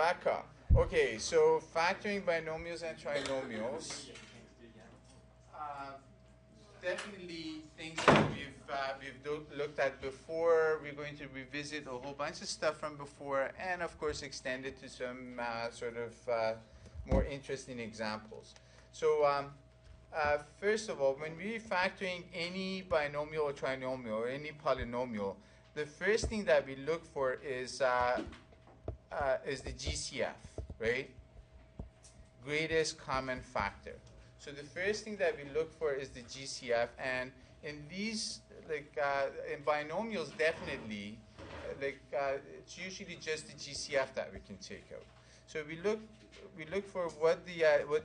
back up. Okay, so factoring binomials and trinomials. Definitely things that we've looked at before. We're going to revisit a whole bunch of stuff from before, and of course extend it to some sort of more interesting examples. So first of all, when we're factoring any binomial or trinomial or any polynomial, the first thing that we look for is the GCF, right? Greatest common factor. So the first thing that we look for is the GCF, and in these, in binomials, definitely, it's usually just the GCF that we can take out. So we look for what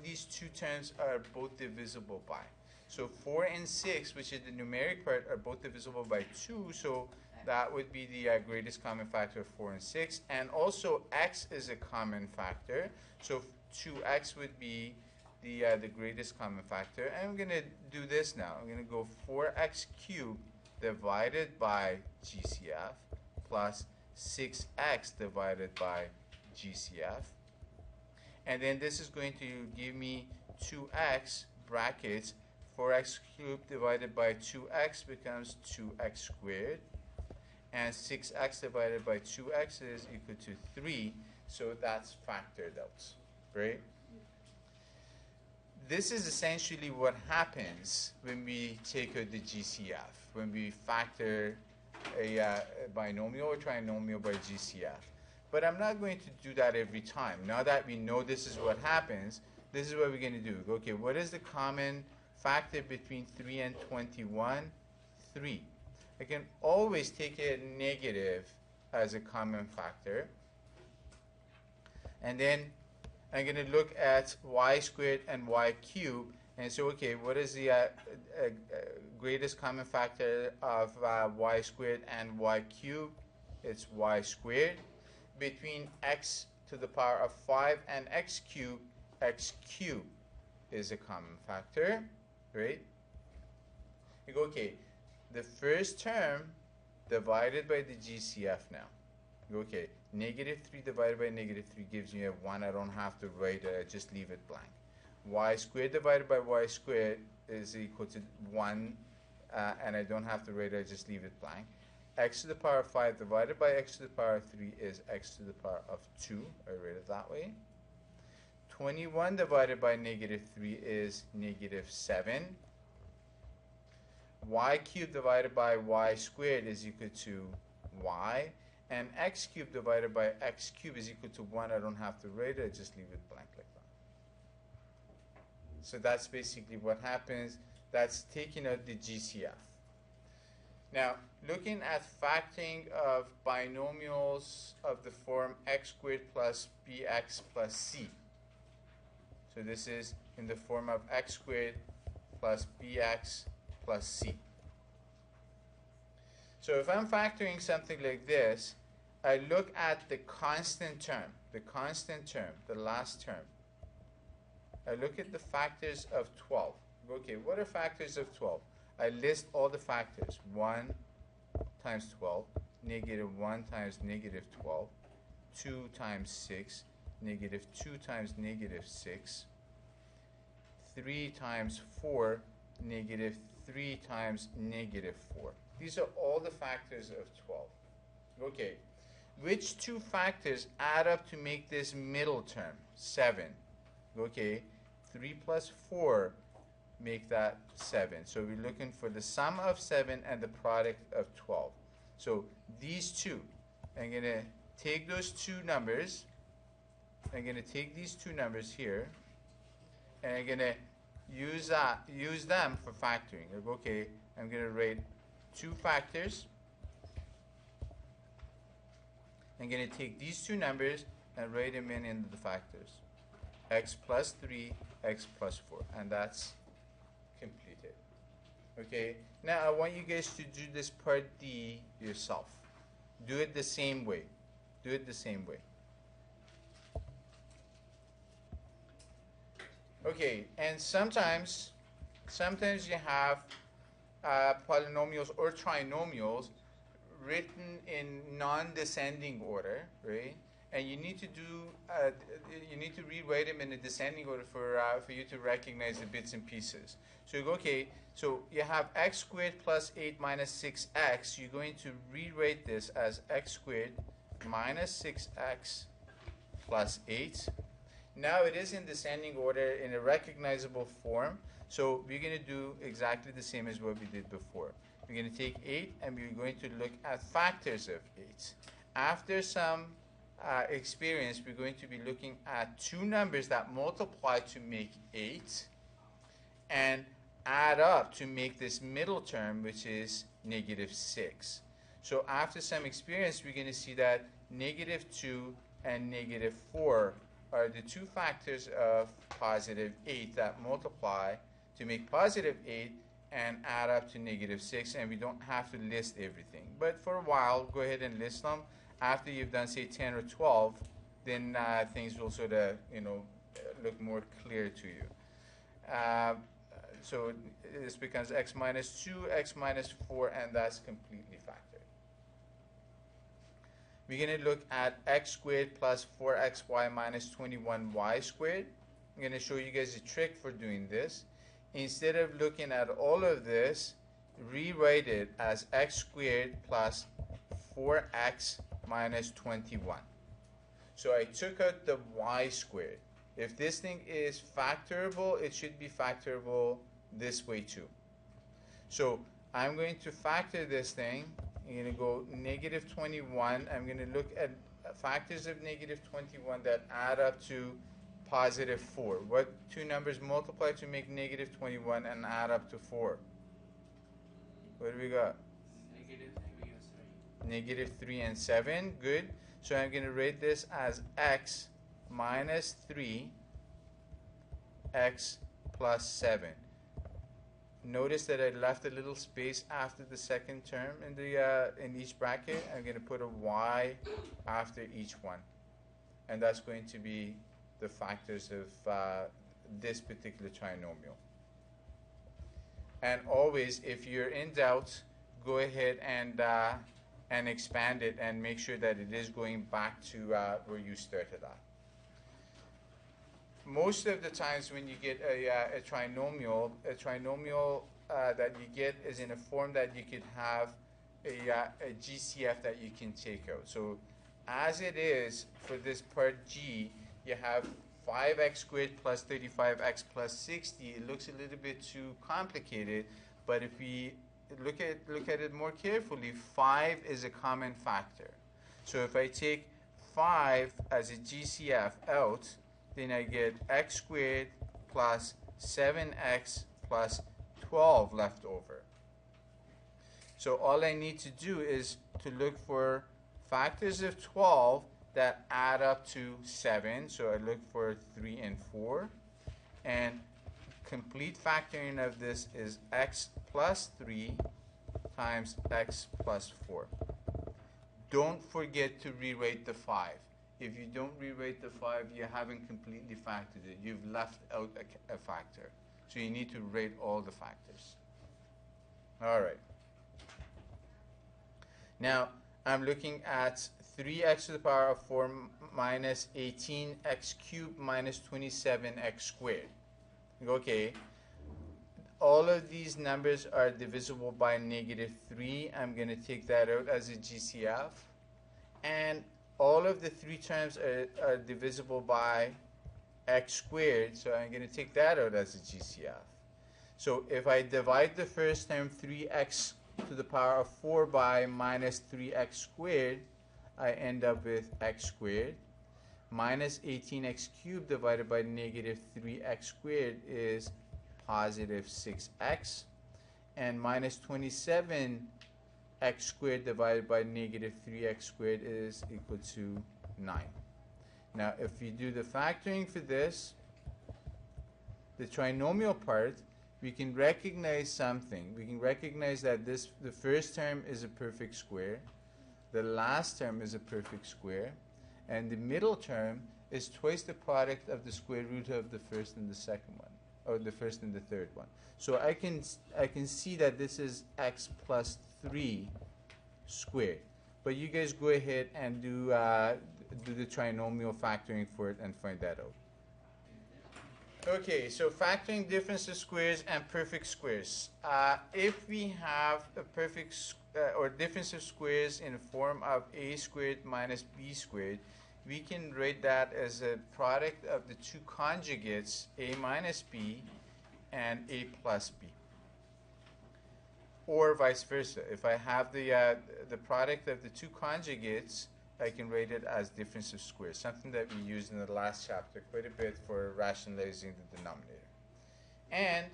these two terms are both divisible by. So 4 and 6, which is the numeric part, are both divisible by 2. So that would be the greatest common factor of 4 and 6, and also x is a common factor. So 2x would be the greatest common factor. And I'm going to do this now. I'm going to go 4x cubed divided by GCF plus 6x divided by GCF. And then this is going to give me 2x brackets. 4x cubed divided by 2x becomes 2x squared. And 6x divided by 2x is equal to 3. So that's factored out, right? This is essentially what happens when we take out the GCF, when we factor a binomial or trinomial by GCF. But I'm not going to do that every time. Now that we know this is what happens, this is what we're going to do. Okay, what is the common factor between 3 and 21? 3. I can always take a negative as a common factor. And then I'm going to look at y squared and y cubed and say, okay, what is the greatest common factor of y squared and y cubed? It's y squared. Between x to the power of 5 and x cubed is a common factor, right? You go, okay, the first term divided by the GCF now. You go, okay, negative 3 divided by negative 3 gives me a 1. I don't have to write it, I just leave it blank. Y squared divided by y squared is equal to 1, and I don't have to write it, I just leave it blank. X to the power of 5 divided by x to the power of 3 is x to the power of 2. I write it that way. 21 divided by negative 3 is negative 7. Y cubed divided by y squared is equal to y. And x cubed divided by x cubed is equal to 1. I don't have to write it, I just leave it blank like that. So that's basically what happens. That's taking out the GCF. Now, looking at factoring of binomials of the form x squared plus bx plus c. So this is in the form of x squared plus bx plus c. So if I'm factoring something like this, I look at the constant term, the last term. I look at the factors of 12. Okay, what are factors of 12? I list all the factors. 1 times 12, negative 1 times negative 12, 2 times 6, negative 2 times negative 6, 3 times 4, negative 3 times negative 4. These are all the factors of 12. Okay, which two factors add up to make this middle term, 7? Okay, 3 plus 4 make that 7. So we're looking for the sum of 7 and the product of 12. So these two, I'm going to take those two numbers, I'm going to take these two numbers here, and I'm going to use them for factoring. Okay, I'm going to write two factors. I'm going to take these two numbers and write them in the factors. X plus 3, x plus 4, and that's completed. Okay, now I want you guys to do this part D yourself. Do it the same way. Do it the same way. Okay, and sometimes you have polynomials or trinomials written in non-descending order, right? and you need to rewrite them in a descending order for you to recognize the bits and pieces. So you go, okay, so you have x squared plus 8 minus 6x. You're going to rewrite this as x squared minus 6x plus 8. Now it is in descending order in a recognizable form, so we're going to do exactly the same as what we did before. We're going to take 8 and we're going to look at factors of 8. After some experience, we're going to be looking at two numbers that multiply to make 8 and add up to make this middle term, which is negative 6. So after some experience, we're going to see that negative 2 and negative 4 are the two factors of positive 8 that multiply to make positive 8 and add up to negative 6, and we don't have to list everything. But for a while, go ahead and list them. After you've done, say, 10 or 12, then things will sort of, look more clear to you. So this becomes x minus 2, x minus 4, and that's completely factored. We're going to look at x squared plus 4xy minus 21y squared. I'm going to show you guys a trick for doing this. Instead of looking at all of this, rewrite it as x squared plus 4x minus 21. So I took out the y squared. If this thing is factorable, it should be factorable this way too. So I'm going to factor this thing. I'm going to go negative 21. I'm going to look at factors of negative 21 that add up to positive 4. What two numbers multiply to make negative 21 and add up to 4? What do we got? Negative 3 and 7. Good. So I'm going to rate this as x minus 3, x plus 7. Notice that I left a little space after the second term in each bracket. I'm going to put a y after each one. And that's going to be the factors of this particular trinomial. And always, if you're in doubt, go ahead and expand it and make sure that it is going back to where you started at. Most of the times when you get a trinomial that you get is in a form that you could have a GCF that you can take out. So as it is for this part G, you have 5x squared plus 35x plus 60. It looks a little bit too complicated, but if we look at it more carefully, 5 is a common factor. So if I take 5 as a GCF out, then I get x squared plus 7x plus 12 left over. So all I need to do is to look for factors of 12 that add up to 7. So I look for 3 and 4. And complete factoring of this is x plus 3 times x plus 4. Don't forget to rewrite the 5. If you don't rewrite the 5, you haven't completely factored it. You've left out a factor. So you need to rate all the factors. All right. Now, I'm looking at 3x to the power of 4 minus 18x cubed minus 27x squared. Okay. All of these numbers are divisible by negative 3. I'm going to take that out as a GCF. And all of the three terms are divisible by x squared, so I'm going to take that out as a GCF. So if I divide the first term, 3x to the power of 4 by minus 3x squared, I end up with x squared. Minus 18x cubed divided by negative 3x squared is positive 6x. And minus 27 x squared divided by negative 3x squared is equal to 9. Now, if you do the factoring for this, the trinomial part, we can recognize something. We can recognize that the first term is a perfect square, the last term is a perfect square, and the middle term is twice the product of the square root of the first and the second one, or the first and the third one. So I can see that this is x plus 3 squared. But you guys go ahead and do the trinomial factoring for it and find that out. Okay, so factoring difference of squares and perfect squares. If we have a perfect or difference of squares in the form of a squared minus b squared, we can write that as a product of the two conjugates, a minus b and a plus b. Or vice versa. If I have the product of the two conjugates, I can write it as difference of squares, something that we used in the last chapter quite a bit for rationalizing the denominator. And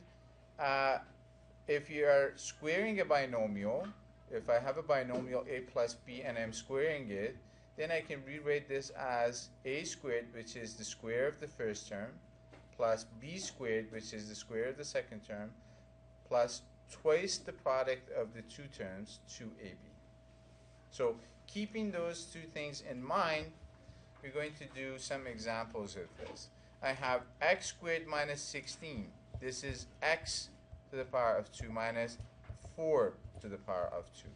if you are squaring a binomial, if I have a binomial a plus b and I'm squaring it, then I can rewrite this as a squared, which is the square of the first term, plus b squared, which is the square of the second term, plus twice the product of the two terms, 2ab. So keeping those two things in mind, we're going to do some examples of this. I have x squared minus 16. This is x to the power of 2 minus 4 to the power of 2.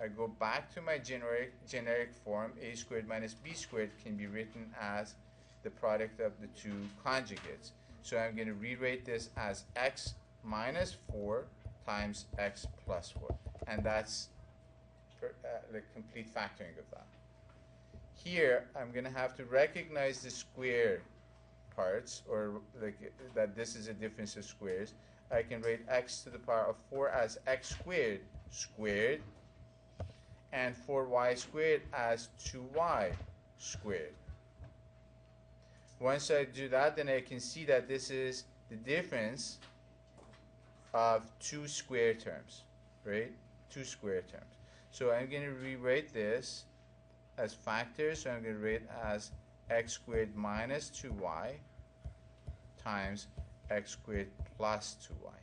I go back to my generic form. A squared minus b squared can be written as the product of the two conjugates. So I'm going to rewrite this as x minus 4 times x plus 4. And that's the complete factoring of that. Here, I'm going to have to recognize the square parts, or that this is a difference of squares. I can write x to the power of 4 as x squared squared, and 4y squared as 2y squared. Once I do that, then I can see that this is the difference of two square terms, right? Two square terms. So I'm going to rewrite this as factors. So I'm going to write as x squared minus 2y times x squared plus 2y.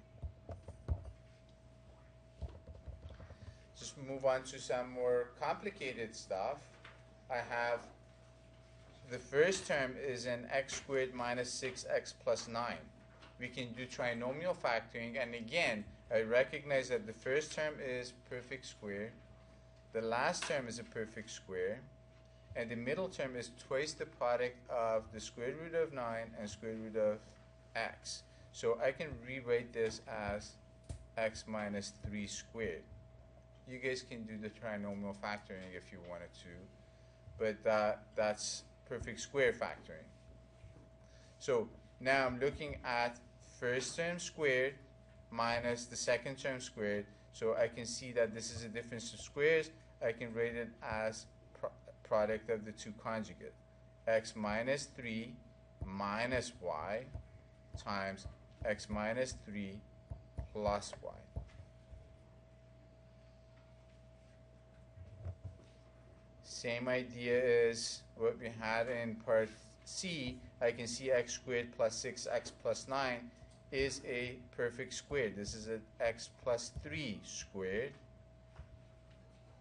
Just move on to some more complicated stuff. I have the first term is an x squared minus 6x plus 9. We can do trinomial factoring, and again, I recognize that the first term is perfect square, the last term is a perfect square, and the middle term is twice the product of the square root of 9 and square root of x. So I can rewrite this as x minus 3 squared. You guys can do the trinomial factoring if you wanted to, but that's perfect square factoring. So now I'm looking at first term squared minus the second term squared. So I can see that this is a difference of squares. I can write it as product of the two conjugate. X minus 3 minus y times x minus 3 plus y. Same idea as what we had in part C. I can see x squared plus 6x plus 9 is a perfect square. This is an x plus 3 squared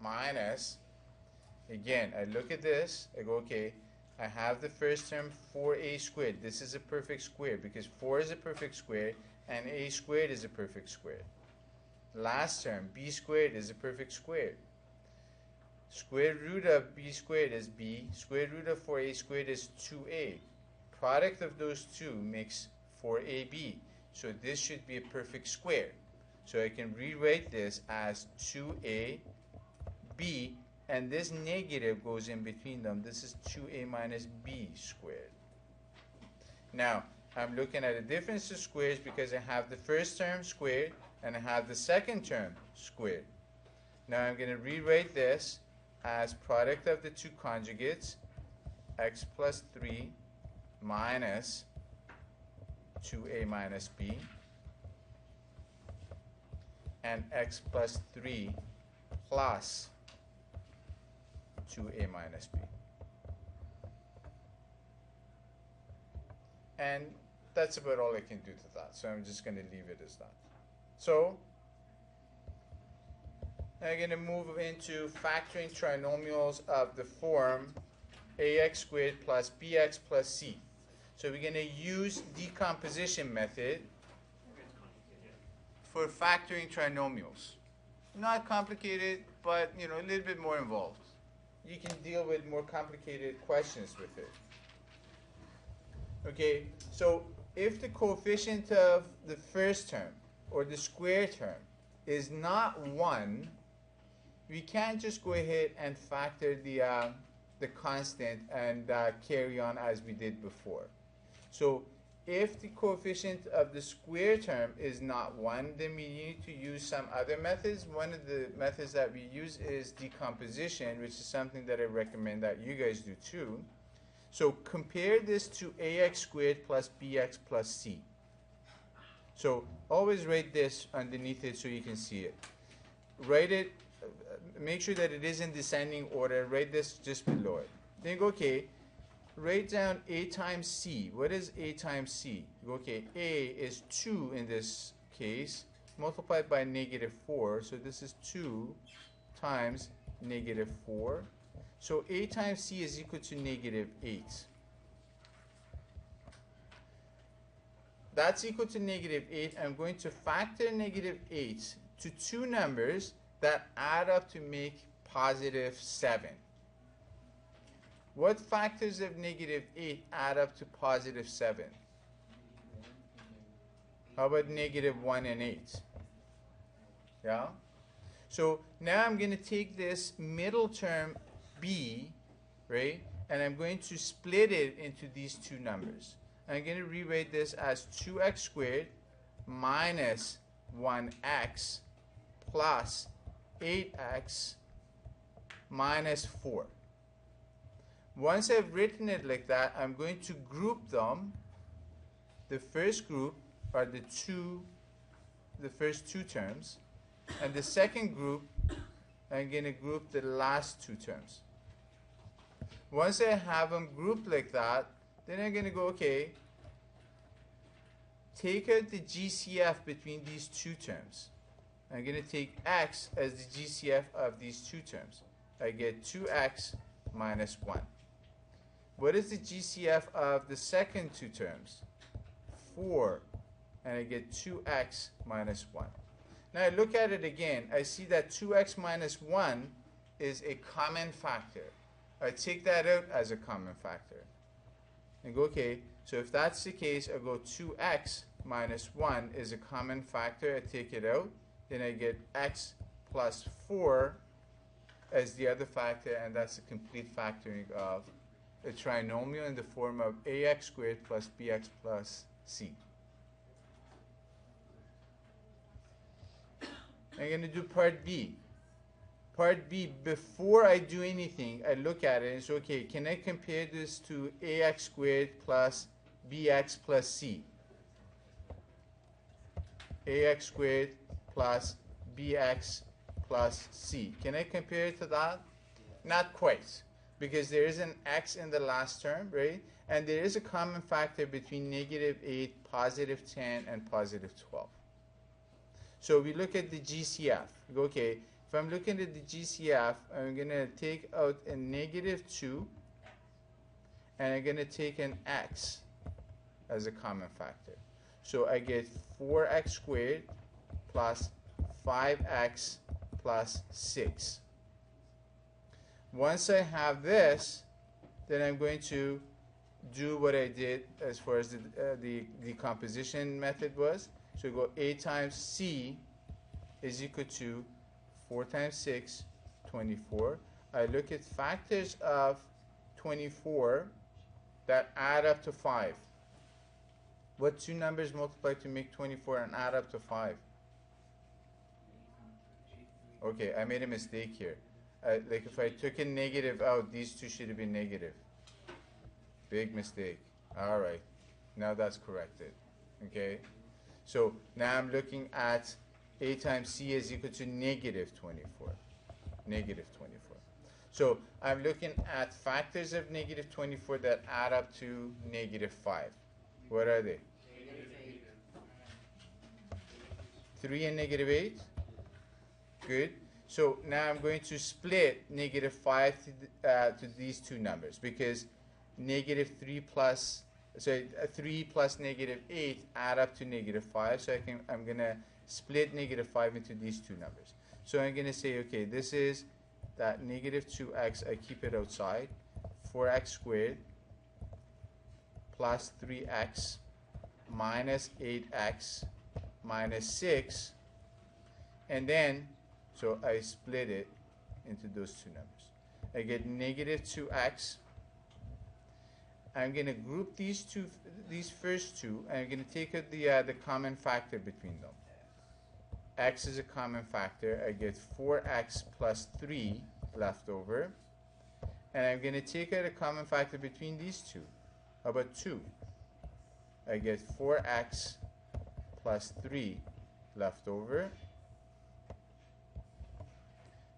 minus, again, I look at this, I go, okay, I have the first term 4a squared. This is a perfect square because 4 is a perfect square and a squared is a perfect square. Last term, b squared is a perfect square. Square root of b squared is b. Square root of 4a squared is 2a. Product of those two makes 4ab. So this should be a perfect square. So I can rewrite this as 2ab, and this negative goes in between them. This is 2a minus b squared. Now, I'm looking at a difference of squares because I have the first term squared and I have the second term squared. Now I'm going to rewrite this as product of the two conjugates, x plus 3 minus 2a minus b, and x plus 3 plus 2a minus b. And that's about all I can do to that, so I'm just going to leave it as that. So I'm going to move into factoring trinomials of the form ax squared plus bx plus c. So we're going to use decomposition method for factoring trinomials. Not complicated, but a little bit more involved. you can deal with more complicated questions with it. Okay, so if the coefficient of the first term or the square term is not 1, we can't just go ahead and factor the constant and carry on as we did before. So if the coefficient of the square term is not 1, then we need to use some other methods. One of the methods that we use is decomposition, which is something that I recommend that you guys do too. So compare this to ax squared plus bx plus c. So always write this underneath it so you can see it. Write it, make sure that it is in descending order. Write this just below it. Then you go, okay, write down a times c. What is a times c? You go, okay, a is 2 in this case, multiplied by -4. So this is 2 times -4. So a times c is equal to -8. That's equal to -8. I'm going to factor -8 to two numbers that add up to make +7. What factors of -8 add up to +7? How about -1 and 8? Yeah? So now I'm going to take this middle term b, right, and I'm going to split it into these two numbers. I'm going to rewrite this as 2x squared minus 1x plus 8x minus 4. Once I've written it like that, I'm going to group them. The first group are the first two terms, and the second group, I'm going to group the last two terms. Once I have them grouped like that, then I'm going to go, okay, take out the GCF between these two terms. I'm going to take x as the GCF of these two terms. I get 2x minus 1. What is the GCF of the second two terms? 4. And I get 2x minus 1. Now I look at it again. I see that 2x minus 1 is a common factor. I take that out as a common factor. And go, okay, so if that's the case, I go 2x minus 1 is a common factor. I take it out. Then I get x plus 4 as the other factor, and that's a complete factoring of a trinomial in the form of ax squared plus bx plus c. I'm going to do part B. Part B, before I do anything, I look at it and say, okay, can I compare this to ax squared plus bx plus c? Ax squared plus bx plus c. Can I compare it to that? Not quite, because there is an x in the last term, right? And there is a common factor between -8, +10, and +12. So we look at the GCF. We go, okay, if I'm looking at the GCF, I'm going to take out a -2, and I'm going to take an x as a common factor. So I get 4x squared plus 5x plus 6. Once I have this, then I'm going to do what I did as far as the decomposition method was. So we go a times c is equal to 4 times 6, 24. I look at factors of 24 that add up to 5. What two numbers multiply to make 24 and add up to 5? Okay, I made a mistake here. Like if I took a negative out, these two should have been negative. Big mistake. All right, now that's corrected. Okay, so now I'm looking at a times c is equal to -24. -24. So I'm looking at factors of -24 that add up to -5. What are they? 3 and -8? Good. So now I'm going to split -5 to these two numbers, because -3 plus, so 3 plus -8 add up to -5. So I'm going to split -5 into these two numbers. So I'm going to say, okay, this is that negative 2x, I keep it outside, 4x squared plus 3x minus 8x minus 6, and then, so I split it into those two numbers. I get negative 2x. I'm going to group these first two, and I'm going to take out the common factor between them. X is a common factor. I get 4x plus 3 left over. And I'm going to take out a common factor between these two. How about 2? I get 4x plus 3 left over.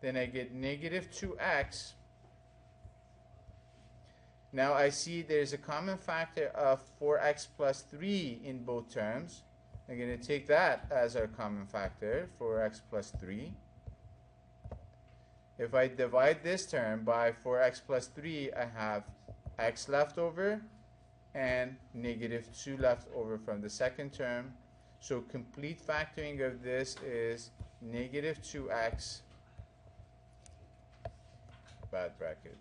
Then I get negative 2x. Now I see there's a common factor of 4x plus 3 in both terms. I'm going to take that as our common factor, 4x plus 3. If I divide this term by 4x plus 3, I have x left over and negative 2 left over from the second term. So complete factoring of this is negative 2x, bad bracket,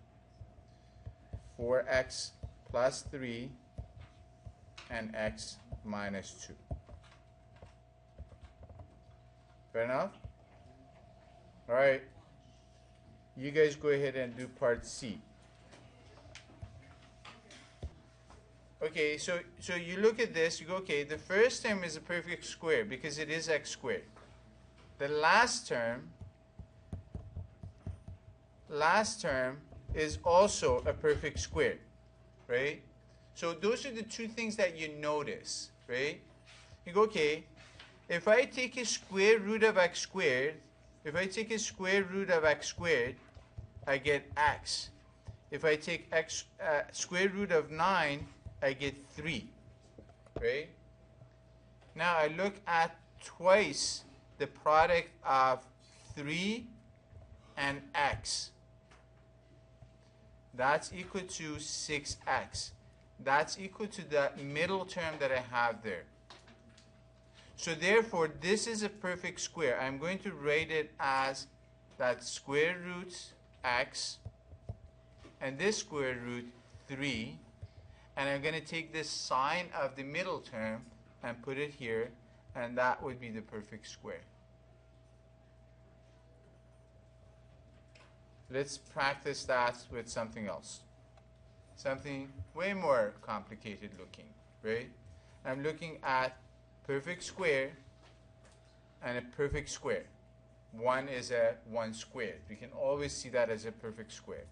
4x plus 3, and x minus 2. Fair enough? All right. You guys go ahead and do part C. Okay, so you look at this, you go, okay, the first term is a perfect square because it is x squared. The last term is also a perfect square, right? So those are the two things that you notice, right? You go, okay, if I take a square root of x squared, I get x. If I take x square root of 9, I get 3, right? Now I look at twice the product of 3 and x. That's equal to 6x. That's equal to the middle term that I have there. So therefore, this is a perfect square. I'm going to write it as that square root x and this square root 3. And I'm going to take this sine of the middle term and put it here, and that would be the perfect square. Let's practice that with something else. Something way more complicated looking, right? I'm looking at perfect square and a perfect square. One is a 1 squared. We can always see that as a perfect square.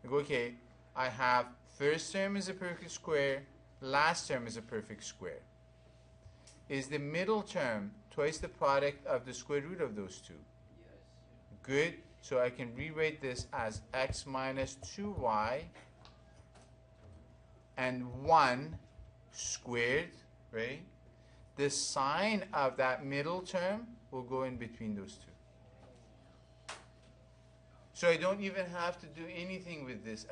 We go, okay, I have first term is a perfect square, last term is a perfect square. Is the middle term twice the product of the square root of those two? Yes. Good. So I can rewrite this as x minus 2y and 1 squared, right? The sine of that middle term will go in between those two. So I don't even have to do anything with this.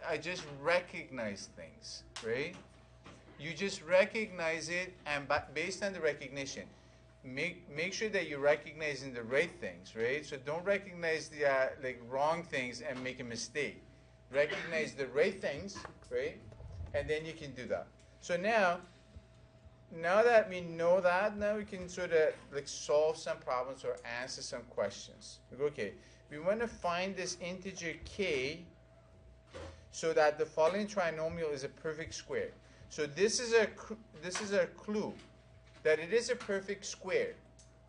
I just recognize things, right? You just recognize it, and based on the recognition, make sure that you're recognizing the right things, right? So don't recognize the wrong things and make a mistake. Recognize the right things, right? And then you can do that. So now that we know that, now we can sort of solve some problems or answer some questions. We go, okay, we want to find this integer k so that the following trinomial is a perfect square. So this is a clue that it is a perfect square,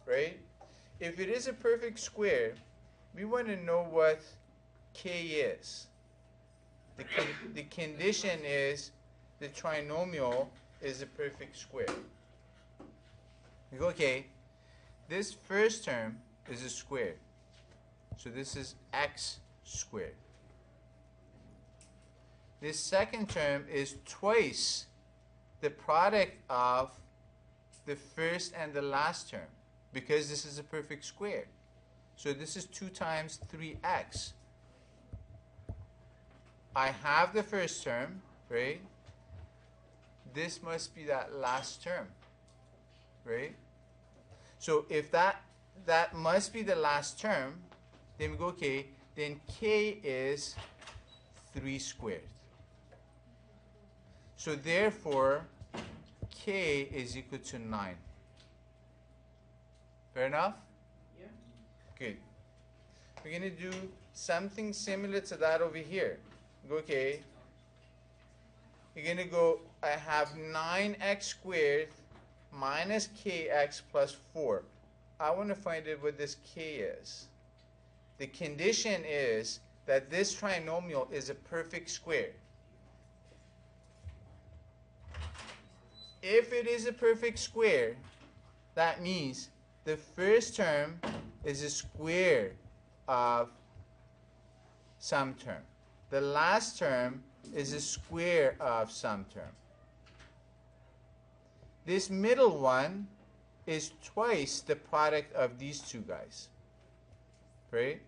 right? If it is a perfect square, we want to know what k is. The condition is the trinomial is a perfect square. We go, okay, this first term is a square. So this is x squared. This second term is twice the product of the first and the last term, because this is a perfect square. So this is 2 times 3x. I have the first term, right? This must be that last term, right? So if that must be the last term, Then we go, okay, then k is 3 squared. So therefore, k is equal to 9. Fair enough? Yeah. Good. We're going to do something similar to that over here. Go, okay. You're going to go, I have 9x squared minus kx plus 4. I want to find out what this k is. The condition is that this trinomial is a perfect square. If it is a perfect square, that means the first term is a square of some term. The last term is a square of some term. This middle one is twice the product of these two guys. Right?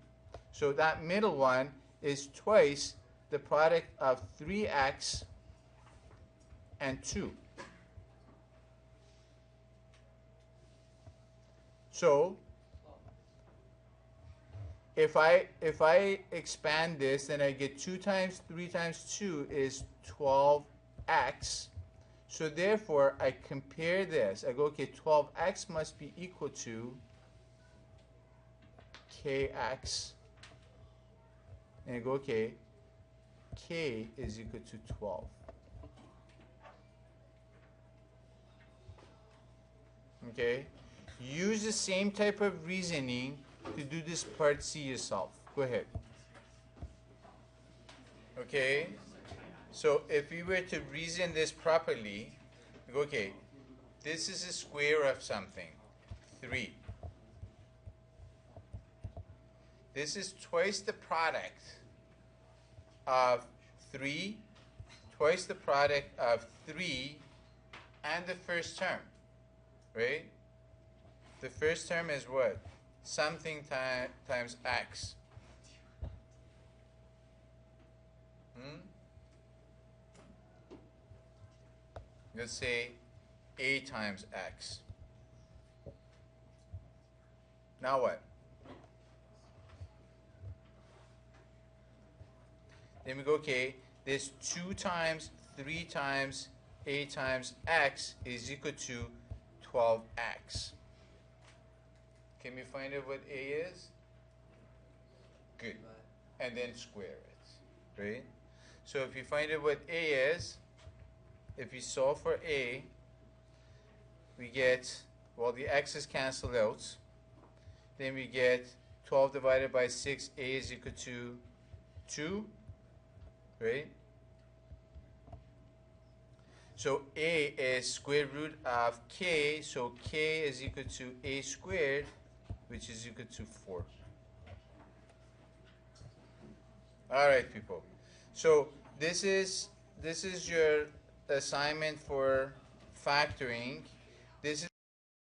So that middle one is twice the product of 3x and 2. So if I expand this, then I get 2 times 3 times 2 is 12x. So therefore, I compare this. I go, okay, 12x must be equal to kx. And I go, okay, k is equal to 12. Okay? Use the same type of reasoning to do this part C yourself. Go ahead. Okay? So if we were to reason this properly, we go, okay, this is a square of something, 3. This is twice the product of 3, twice the product of 3 and the first term, right? The first term is what? Something times x. Let's say a times x. Now what? Then we go, okay, this 2 times 3 times a times x is equal to 12x. Can we find out what a is? Good. And then square it, right? So if you find out what a is, if we solve for a, we get, well, the x's cancel out. Then we get 12 divided by 6, a is equal to 2, right? So a is square root of k, so k is equal to a squared, which is equal to 4. All right, people. So this is your assignment for factoring. This is